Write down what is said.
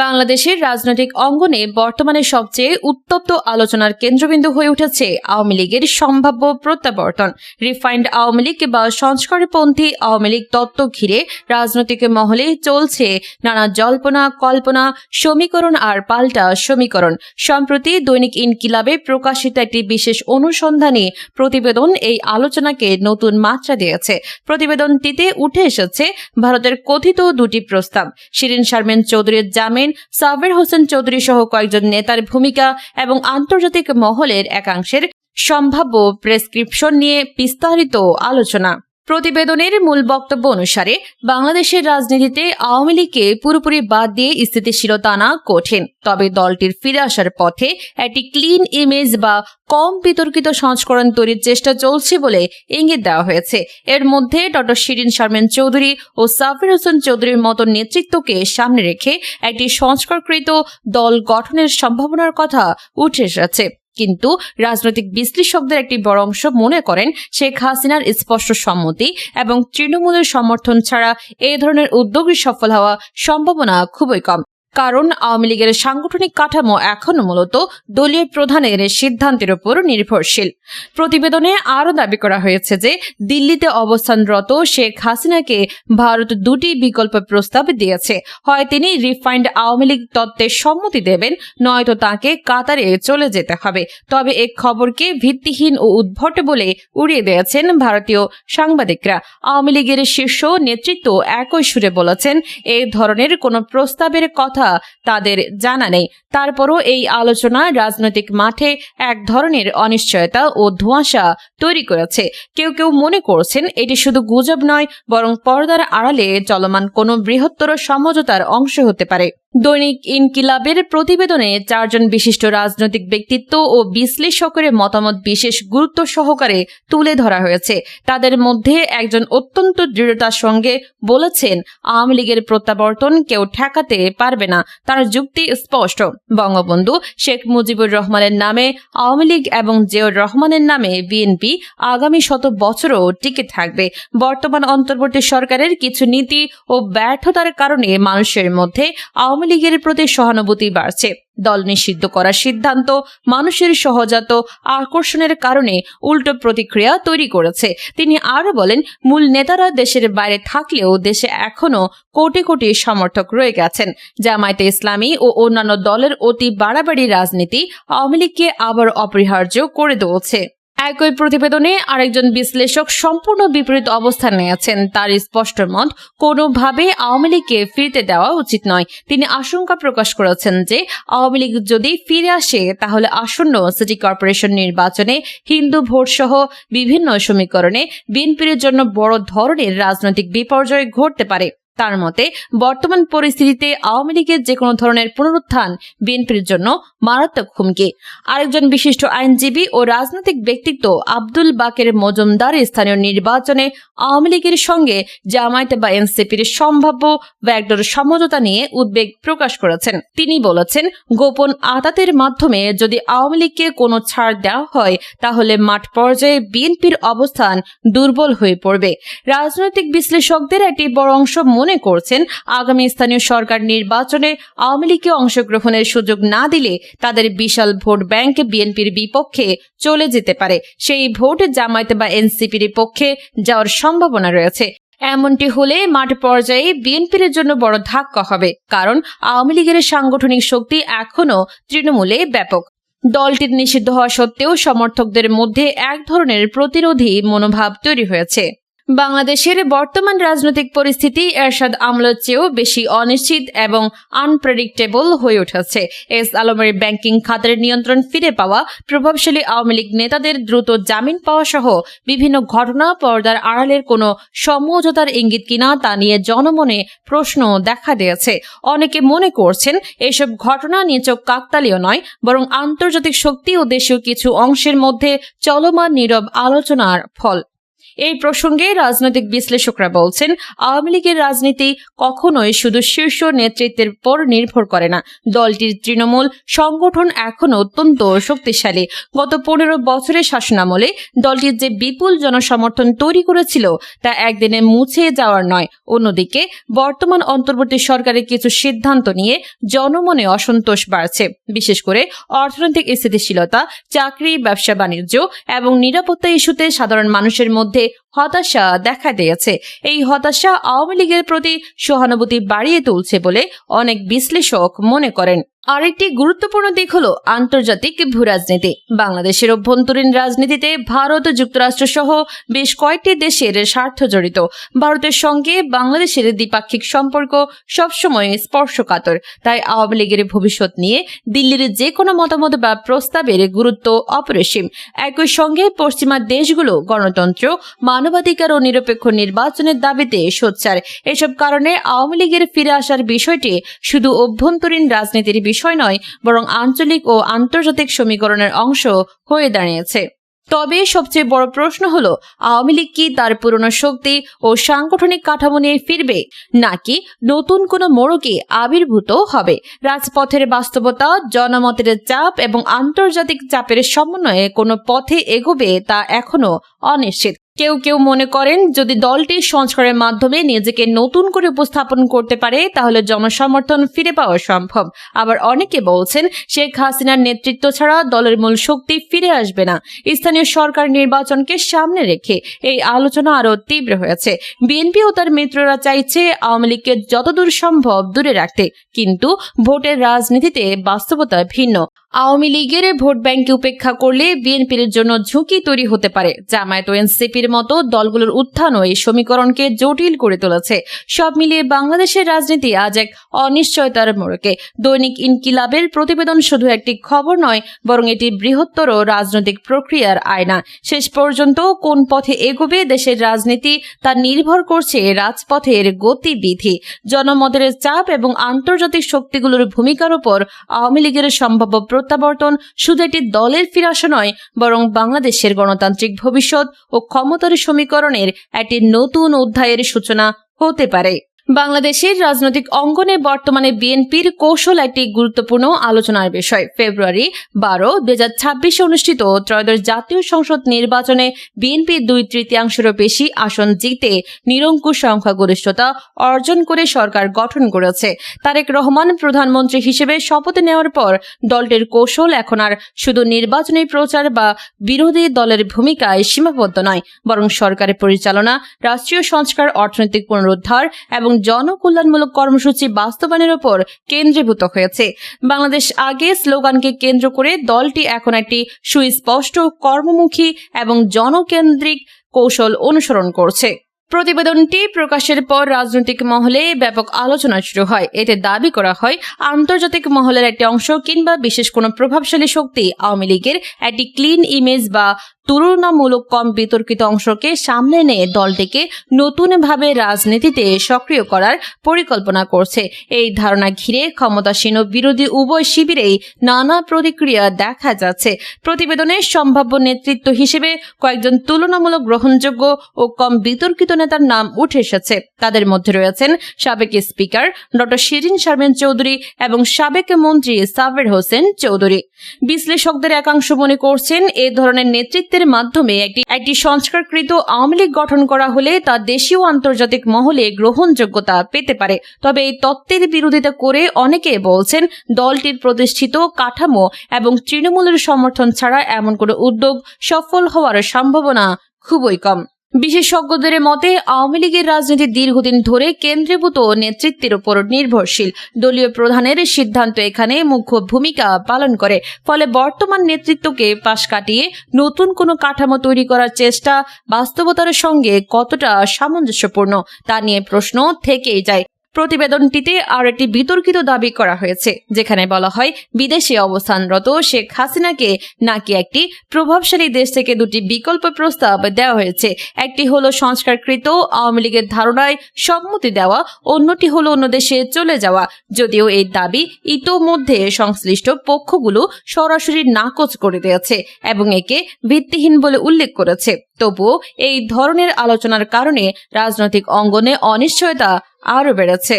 বাংলাদেশের রাজনৈতিক অঙ্গনে বর্তমানে সবচেয়ে উত্তপ্ত আলোচনার কেন্দ্রবিন্দু হয়ে উঠেছে আওয়ামী লীগের সম্ভাব্য প্রত্যাবর্তন। রিফাইন্ড আওয়ামী লীগ বা সংস্কারপন্থী আওয়ামী লীগ তত্ত্ব ঘিরে রাজনৈতিক মহলে চলছে নানা জল্পনা কল্পনা, সমীকরণ আর পাল্টা সমীকরণ। সম্প্রতি দৈনিক ইনকিলাবে প্রকাশিত একটি বিশেষ অনুসন্ধানী প্রতিবেদন এই আলোচনাকে নতুন মাত্রা দিয়েছে। প্রতিবেদনটিতে উঠে এসেছে ভারতের কথিত দুটি প্রস্তাব, শিরিন শারমিন চৌধুরীর জামিন, সাবের হোসেন চৌধুরী সহ কয়েকজন নেতার ভূমিকা এবং আন্তর্জাতিক মহলের একাংশের সম্ভাব্য প্রেসক্রিপশন নিয়ে বিস্তারিত আলোচনা। প্রতিবেদনের মূল বক্তব্য অনুসারে বাংলাদেশের রাজনীতিতে আওয়ামী লীগকে পুরোপুরি বাদ দিয়ে স্থিতিশীলতা আনা কঠিন, তবে দলটির ফিরে আসার পথে একটি ক্লিন ইমেজ বা কম বিতর্কিত সংস্করণ তৈরির চেষ্টা চলছে বলে ইঙ্গিত দেওয়া হয়েছে। এর মধ্যে ডক্টর শিরিন শারমিন চৌধুরী ও সাবের হোসেন চৌধুরীর মতো নেতৃত্বকে সামনে রেখে একটি সংস্কারকৃত দল গঠনের সম্ভাবনার কথা উঠে এসেছে। কিন্তু রাজনৈতিক বিশ্লেষকদের একটি বড় অংশ মনে করেন শেখ হাসিনার স্পষ্ট সম্মতি এবং তৃণমূলের সমর্থন ছাড়া এই ধরনের উদ্যোগী সফল হওয়া সম্ভাবনা খুবই কম, কারণ আওয়ামী লীগের সাংগঠনিক কাঠামো এখনো মূলত দলীয় প্রধানের সিদ্ধান্তের উপর নির্ভরশীল। প্রতিবেদনে আরও দাবি করা হয়েছে যে দিল্লিতে অবস্থানরত শেখ হাসিনাকে ভারত দুটি বিকল্প প্রস্তাব দিয়েছে, হয় তিনি রিফাইন্ড আওয়ামী লীগ তত্ত্বে সম্মতি দেবেন, নয়তো তাকে কাতারে চলে যেতে হবে। তবে এই খবরকে ভিত্তিহীন ও উদ্ভট বলে উড়িয়ে দিয়েছেন ভারতীয় সাংবাদিকরা। আওয়ামী লীগের শীর্ষ নেতৃত্ব একই সুরে বলেছেন এই ধরনের কোনো প্রস্তাবের কথা তাদের জানা নেই। তারপরও এই আলোচনা রাজনৈতিক মাঠে এক ধরনের অনিশ্চয়তা ও ধোঁয়াশা তৈরি করেছে। কেউ কেউ মনে করছেন এটি শুধু গুজব নয়, বরং পর্দার আড়ালে চলমান কোনো বৃহত্তর সমঝোতার অংশ হতে পারে। দৈনিক ইনকিলাবের প্রতিবেদনে 4 জন বিশিষ্ট রাজনৈতিক ব্যক্তিত্ব ও বিশ্লেষকের মতামত বিশেষ গুরুত্ব সহকারে তুলে ধরা হয়েছে। তাদের মধ্যে একজন অত্যন্ত দৃঢ়তার সঙ্গে বলেছেন আওয়ামী লীগের প্রত্যাবর্তন কেউ ঠেকাতে পারবে না। তার যুক্তি স্পষ্ট, বঙ্গবন্ধু শেখ মুজিবুর রহমানের নামে আওয়ামী লীগ এবং জিয়াউর রহমানের নামে বিএনপি আগামী শত বছরও টিকে থাকবে। বর্তমান অন্তর্বর্তী সরকারের কিছু নীতি ও ব্যর্থতার কারণে মানুষের মধ্যে আওয়ামী লীগের প্রতি সহানুভূতি বাড়ছে। দল নিষিদ্ধ করার সিদ্ধান্ত মানুষের সহজাত আকর্ষণের কারণে উল্টো প্রতিক্রিয়া তৈরি করেছে। তিনি আরও বলেন, মূল নেতারা দেশের বাইরে থাকলেও দেশে এখনো কোটি কোটি সমর্থক রয়ে গেছেন। জামায়াতে ইসলামী ও অন্যান্য দলের অতি বাড়াবাড়ি রাজনীতি আওয়ামী লীগকে আবার অপরিহার্য করে তুলছে। একই প্রতিবেদনে আরেকজন বিশ্লেষক সম্পূর্ণ বিপরীত অবস্থান নিয়েছেন। তার স্পষ্ট মত, কোনোভাবে আওয়ামী লীগকে ফিরতে দেওয়া উচিত নয়। তিনি আশঙ্কা প্রকাশ করেছেন যে আওয়ামী লীগ যদি ফিরে আসে তাহলে আসন্ন সিটি কর্পোরেশন নির্বাচনে হিন্দু ভোট সহ বিভিন্ন সমীকরণে বিএনপির জন্য বড় ধরনের রাজনৈতিক বিপর্যয় ঘটতে পারে। তার মতে বর্তমান পরিস্থিতিতে আওয়ামী লীগের যে কোনো ধরনের পুনরুত্থান বিএনপির জন্য মারাত্মক হুমকি। আরেকজন বিশিষ্ট আইনজীবী ও রাজনৈতিক ব্যক্তিত্ব আব্দুল বাকের মজুমদার স্থানীয় নির্বাচনে আওয়ামী লীগের সঙ্গে জামায়াত বা এনসিপির সম্ভাব্য ব্যাকডোর সমঝোতা নিয়ে উদ্বেগ প্রকাশ করেছেন। তিনি বলেছেন, গোপন আদাতের মাধ্যমে যদি আওয়ামী লীগকে কোনো ছাড় দেওয়া হয় তাহলে মাঠ পর্যায়ে বিএনপির অবস্থান দুর্বল হয়ে পড়বে। রাজনৈতিক বিশ্লেষকদের একটি বড় অংশ মনে করছেন আগামী স্থানীয় সরকার নির্বাচনে আওয়ামী লীগকে অংশগ্রহণের সুযোগ না দিলে তাদের বিশাল ভোট ব্যাংক বিএনপির বিপক্ষে চলে যেতে পারে। সেই ভোট জামায়াত বা এনসিপির পক্ষে যাওয়ার সম্ভাবনা রয়েছে। এমনটি হলে মাঠ পর্যায়ে বিএনপির জন্য বড় ধাক্কা হবে, কারণ আওয়ামী লীগের সাংগঠনিক শক্তি এখনো তৃণমূলে ব্যাপক। দলটির নিষিদ্ধ হওয়া সত্ত্বেও সমর্থকদের মধ্যে এক ধরনের প্রতিরোধী মনোভাব তৈরি হয়েছে। বাংলাদেশের বর্তমান রাজনৈতিক পরিস্থিতি এরশাদ আমলের চেয়েও বেশি অনিশ্চিত এবং আনপ্রেডিক্টেবল হয়ে উঠেছে। এস আলমের ব্যাংকিং খাতের নিয়ন্ত্রণ ফিরে পাওয়া, প্রভাবশালী আওয়ামী লীগ নেতাদের দ্রুত জামিন পাওয়া সহ বিভিন্ন ঘটনা পর্দার আড়ালের কোনো সমঝোতার ইঙ্গিত কিনা তা নিয়ে জনমনে প্রশ্ন দেখা দিয়েছে। অনেকে মনে করছেন এসব ঘটনা নিছক কাকতালীয় নয়, বরং আন্তর্জাতিক শক্তি ও দেশীয় কিছু অংশের মধ্যে চলমান নীরব আলোচনার ফল। এই প্রসঙ্গে রাজনৈতিক বিশ্লেষকরা বলছেন, আওয়ামী লীগের রাজনীতি কখনোই শুধু শীর্ষ নেতৃত্বের উপর নির্ভর করে না। দলটির তৃণমূল সংগঠন এখনো অত্যন্ত শক্তিশালী। গত 15 বছরের শাসনামলে দলটির যে বিপুল জনসমর্থন তৈরি করেছিল তা একদিনে মুছে যাওয়ার নয়। অন্যদিকে বর্তমান অন্তর্বর্তী সরকারের কিছু সিদ্ধান্ত নিয়ে জনমনে অসন্তোষ বাড়ছে, বিশেষ করে অর্থনৈতিক স্থিতিশীলতা, চাকরি, ব্যবসা বাণিজ্য এবং নিরাপত্তা ইস্যুতে সাধারণ মানুষের মধ্যে হতাশা দেখা দিয়েছে। এই হতাশা আওয়ামী লীগের প্রতি সহানুভূতি বাড়িয়ে তুলছে বলে অনেক বিশ্লেষক মনে করেন। আরেকটি গুরুত্বপূর্ণ দিক হল আন্তর্জাতিক ভূরাজনীতি। বাংলাদেশের অভ্যন্তরীণ রাজনীতিতে ভারত, যুক্তরাষ্ট্র সহ বেশ কয়েকটি দেশের স্বার্থ জড়িত। ভারতের সঙ্গে বাংলাদেশের দ্বিপাক্ষিক সম্পর্ক সবসময় স্পর্শকাতর। তাই আওয়ামী লীগের ভবিষ্যৎ নিয়ে দিল্লির যে কোনো মতামত বা প্রস্তাবের গুরুত্ব অপরিসীম। একই সঙ্গে পশ্চিমা দেশগুলো গণতন্ত্র, মানবাধিকার ও নিরপেক্ষ নির্বাচনের দাবিতে সোচ্চার। এসব কারণে আওয়ামী লীগের ফিরে আসার বিষয়টি শুধু অভ্যন্তরীণ রাজনীতির বিষয় নয়, বরং আঞ্চলিক ও আন্তর্জাতিক সমীকরণের অংশ হয়ে দাঁড়িয়েছে। তবে সবচেয়ে বড় প্রশ্ন হলো, আওয়ামী লীগ কি তার পুরনো শক্তি ও সাংগঠনিক কাঠামো নিয়ে ফিরবে, নাকি নতুন কোনো মোড়কে আবির্ভূত হবে? রাজপথের বাস্তবতা, জনমতের চাপ এবং আন্তর্জাতিক চাপের সমন্বয়ে কোনো পথে এগোবে তা এখনো অনিশ্চিত। কেউ কেউ মনে করেন, যদি দলটি সংস্কারের মাধ্যমে নিজেকে নতুন করে উপস্থাপন করতে পারে তাহলে জনসমর্থন ফিরে পাওয়া সম্ভব। আবার অনেকে বলছেন, শেখ হাসিনার নেতৃত্ব ছাড়া দলের মূল শক্তি ফিরে আসবে না। স্থানীয় সরকার নির্বাচনকে সামনে রেখে এই আলোচনা আরও তীব্র হয়েছে। বিএনপি ও তার মিত্ররা চাইছে আওয়ামী লীগকে যতদূর সম্ভব দূরে রাখতে, কিন্তু ভোটের রাজনীতিতে বাস্তবতা ভিন্ন। আওয়ামী লীগের ভোট ব্যাংকে উপেক্ষা করলে বিএনপির জন্য ঝুঁকি তৈরি হতে পারে। জামায়াত ও এনসিপির মতো দলগুলোর উত্থানও এই সমীকরণকে জটিল করে তুলেছে। সব মিলিয়ে বাংলাদেশের রাজনীতি আজ এক অনিশ্চয়তার মোড়কে। দৈনিক ইনকিলাবের প্রতিবেদন শুধু একটি খবর নয়, বরং এটি বৃহত্তর রাজনৈতিক প্রক্রিয়ার আয়না। শেষ পর্যন্ত কোন পথে এগোবে দেশের রাজনীতি তা নির্ভর করছে রাজপথের গতিবিধি, জনমতের চাপ এবং আন্তর্জাতিক শক্তিগুলোর ভূমিকার উপর। আওয়ামী লীগের সম্ভাব্য প্রত্যাবর্তন শুধু একটি দলের ফিরাসা নয়, বরং বাংলাদেশের গণতান্ত্রিক ভবিষ্যৎ ও ক্ষমতার সমীকরণের একটি নতুন অধ্যায়ের সূচনা হতে পারে। বাংলাদেশের রাজনৈতিক অঙ্গনে বর্তমানে বিএনপির কৌশল একটি গুরুত্বপূর্ণ আলোচনার বিষয়। ফেব্রুয়ারি 12, 2026 অনুষ্ঠিত ত্রয়োদশ জাতীয় সংসদ নির্বাচনে বিএনপি 2/3 বেশি আসন জিতে নিরঙ্কুশ সংখ্যাগরিষ্ঠতা অর্জন করে সরকার গঠন করেছে। তারেক রহমান প্রধানমন্ত্রী হিসেবে শপথ নেওয়ার পর দলটির কৌশল এখন আর শুধু নির্বাচনী প্রচার বা বিরোধী দলের ভূমিকায় সীমাবদ্ধ নয়, বরং সরকারের পরিচালনা, রাষ্ট্রীয় সংস্কার, অর্থনৈতিক পুনরুদ্ধার এবং জনকল্যাণমূলক কর্মসূচি বাস্তবায়নের উপর কেন্দ্রীভূত হয়েছে। বাংলাদেশ আগে স্লোগানকে কেন্দ্র করে দলটি এখন একটি সুস্পষ্ট, কর্মমুখী এবং জনকেন্দ্রিক কৌশল অনুসরণ করছে। প্রতিবেদনটি প্রকাশের পর রাজনৈতিক মহলে ব্যাপক আলোচনা শুরু হয়। এতে দাবি করা হয়, আন্তর্জাতিক মহলের একটি অংশ কিংবা বিশেষ কোনো প্রভাবশালী শক্তি আওয়ামী লীগের একটি ক্লিন ইমেজ বা তুলনামূলক কম বিতর্কিত অংশকে সামনে নিয়ে দলটিকে নতুনভাবে রাজনীতিতে সক্রিয় করার পরিকল্পনা করছে। এই ধারণা ঘিরে ক্ষমতাসীন ও বিরোধী উভয় শিবিরেই নানা প্রতিক্রিয়া দেখা যাচ্ছে। প্রতিবেদনে সম্ভাব্য নেতৃত্ব হিসেবে কয়েকজন তুলনামূলক গ্রহণযোগ্য ও কম বিতর্কিত নেতার নাম উঠে এসেছে। তাদের মধ্যে রয়েছেন সাবেক স্পিকার ডক্টর শিরিন শারমিন চৌধুরী এবং সাবেক মন্ত্রী সাবের হোসেন চৌধুরী। বিশ্লেষকদের একাংশ মনে করছেন, এ ধরনের নেতৃত্বের মাধ্যমে একটি সংস্কারকৃত আওয়ামী লীগ গঠন করা হলে তা দেশীয় আন্তর্জাতিক মহলে গ্রহণযোগ্যতা পেতে পারে। তবে এই তত্ত্বের বিরোধিতা করে অনেকে বলছেন, দলটির প্রতিষ্ঠিত কাঠামো এবং তৃণমূলের সমর্থন ছাড়া এমন কোনো উদ্যোগ সফল হওয়ার সম্ভাবনা খুবই কম। বিশেষজ্ঞদের মতে আওয়ামী লীগের রাজনীতি দীর্ঘদিন ধরে কেন্দ্রীভূত নেতৃত্বের উপর নির্ভরশীল। দলীয় প্রধানের সিদ্ধান্ত এখানে মুখ্য ভূমিকা পালন করে। ফলে বর্তমান নেতৃত্বকে পাশ কাটিয়ে নতুন কোনো কাঠামো তৈরি করার চেষ্টা বাস্তবতার সঙ্গে কতটা সামঞ্জস্যপূর্ণ তা নিয়ে প্রশ্ন থেকেই যায়। প্রতিবেদনটিতে আর একটি বিতর্কিত দাবি করা হয়েছে, যেখানে বলা হয় বিদেশে অবস্থানরত শেখ হাসিনাকে নাকি একটি প্রভাবশালী দেশ থেকে দুটি বিকল্প প্রস্তাব দেওয়া হয়েছে। একটি হলো সংস্কারকৃত আওয়ামী লীগের ধারণায় সম্মতি দেওয়া, অন্যটি হলো অন্য দেশে চলে যাওয়া। যদিও এই দাবি ইতোমধ্যে সংশ্লিষ্ট পক্ষগুলো সরাসরি নাকচ করে দিয়েছে এবং একে ভিত্তিহীন বলে উল্লেখ করেছে। তবুও এই ধরনের আলোচনার কারণে রাজনৈতিক অঙ্গনে অনিশ্চয়তা আরও বেড়েছে।